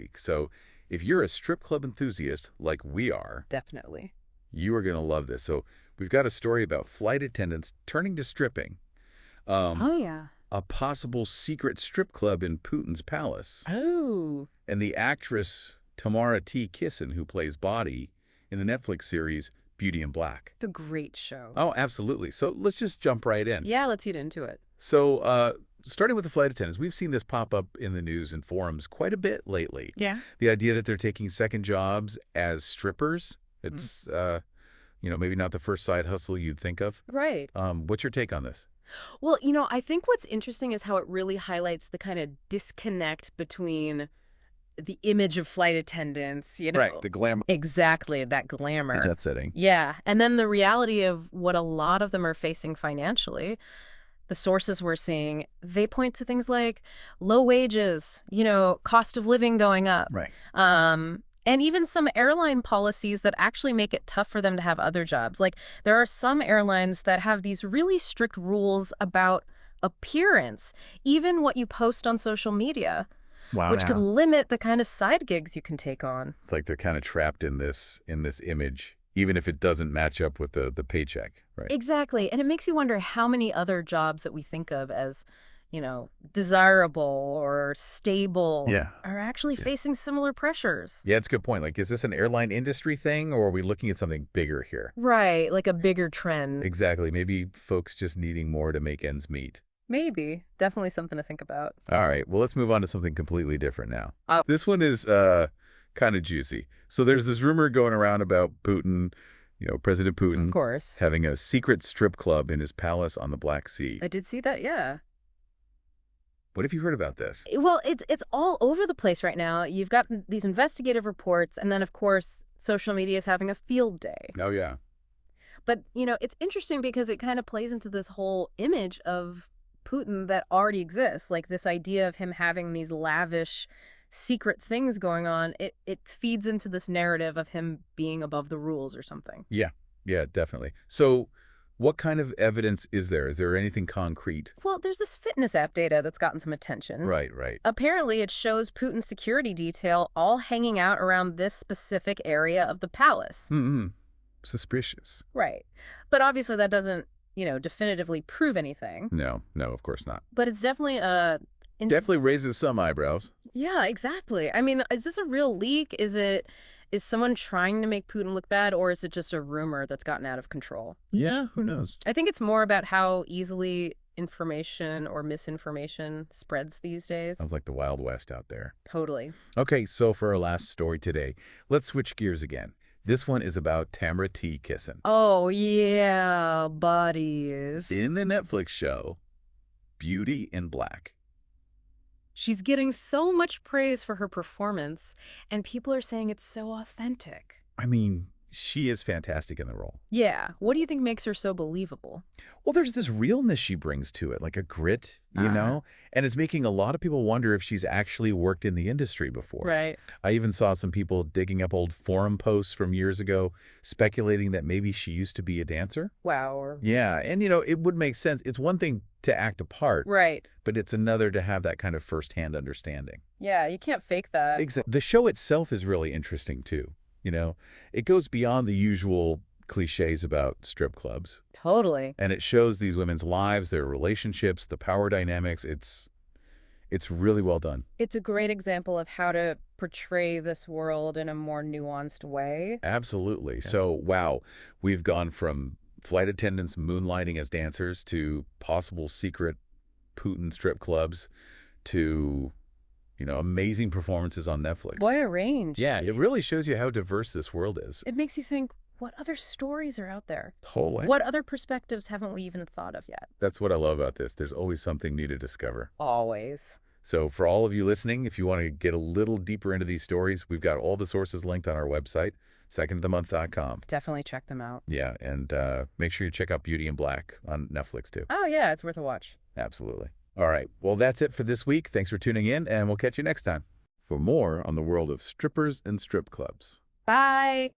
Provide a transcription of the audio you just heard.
week. So if you're a strip club enthusiast like we are, Definitely. you are going to love this. So we've got a story about flight attendants turning to stripping, um, Oh, yeah. a possible secret strip club in Putin's palace, Oh, and the actress Tamara T. Kissin, who plays Body in the Netflix series Beauty and Black. the great show. Oh, absolutely. So let's just jump right in. Yeah, let's get into it. So starting with the flight attendants, we've seen this pop up in the news and forums quite a bit lately. Yeah. The idea that they're taking second jobs as strippers, it's, maybe not the first side hustle you'd think of. Right. What's your take on this? Well, I think what's interesting is how it really highlights the kind of disconnect between the image of flight attendants, Right, the glamour, Exactly, that the glamour. jet setting. Yeah. And then the reality of what a lot of them are facing financially. The sources we're seeing, they point to things like low wages, cost of living going up. Right. And even some airline policies that actually make it tough for them to have other jobs. Like there are some airlines that have these really strict rules about appearance, even what you post on social media, Wow. which could limit the kind of side gigs you can take on. It's like they're kind of trapped in this image, even if it doesn't match up with the paycheck, right? Exactly. And it makes you wonder how many other jobs that we think of as, desirable or stable Yeah. are actually facing similar pressures. Yeah, it's a good point. Like, is this an airline industry thing, or are we looking at something bigger here? Right, like a bigger trend. Exactly. Maybe folks just needing more to make ends meet. Maybe. Definitely something to think about. All right. Well, let's move on to something completely different now. Oh. This one is kind of juicy. So there's this rumor going around about Putin, President Putin, Of course. having a secret strip club in his palace on the Black Sea. I did see that, yeah. What have you heard about this? Well, it's all over the place right now. You've got these investigative reports, and then, of course, social media is having a field day. Oh, yeah. But, it's interesting because it kind of plays into this whole image of Putin that already exists, like this idea of him having these lavish secret things going on. It feeds into this narrative of him being above the rules or something. Yeah. Yeah, definitely. So what kind of evidence is there? Is there anything concrete? Well, there's this fitness app data that's gotten some attention. Right, right. Apparently, it shows Putin's security detail all hanging out around this specific area of the palace. Mm-hmm. Suspicious. Right. But obviously that doesn't, definitively prove anything. No, of course not. But it's definitely a... Definitely raises some eyebrows. Yeah, exactly. I mean, is this a real leak? Is someone trying to make Putin look bad, or is it just a rumor that's gotten out of control? Yeah, who knows? I think it's more about how easily information or misinformation spreads these days. Sounds like the Wild West out there. Totally. Okay, so for our last story today, let's switch gears again. This one is about Tamara T. Kissin. Oh, yeah, bodies. In the Netflix show, Beauty and Black. She's getting so much praise for her performance, and people are saying it's so authentic. I mean, she is fantastic in the role. Yeah. What do you think makes her so believable? Well, there's this realness she brings to it, like a grit, you know? And it's making a lot of people wonder if she's actually worked in the industry before. Right. I even saw some people digging up old forum posts from years ago, speculating that maybe she used to be a dancer. Wow. Yeah, and it would make sense. It's one thing to act a part, Right. but it's another to have that kind of firsthand understanding. Yeah, you can't fake that. Exactly. The show itself is really interesting, too. It goes beyond the usual cliches about strip clubs. Totally. And it shows these women's lives, their relationships, the power dynamics. It's really well done. It's a great example of how to portray this world in a more nuanced way. Absolutely. Yeah. So, wow, we've gone from flight attendants moonlighting as dancers to possible secret Putin strip clubs to, amazing performances on Netflix. What a range. Yeah, it really shows you how diverse this world is. It makes you think, what other stories are out there? Totally. What other perspectives haven't we even thought of yet? That's what I love about this. There's always something new to discover. Always. So for all of you listening, if you want to get a little deeper into these stories, we've got all the sources linked on our website, secondofthemonth.com. Definitely check them out. Yeah, and make sure you check out Beauty and Black on Netflix, too. Oh, yeah, it's worth a watch. Absolutely. All right. Well, that's it for this week. Thanks for tuning in, and we'll catch you next time for more on the world of strippers and strip clubs. Bye.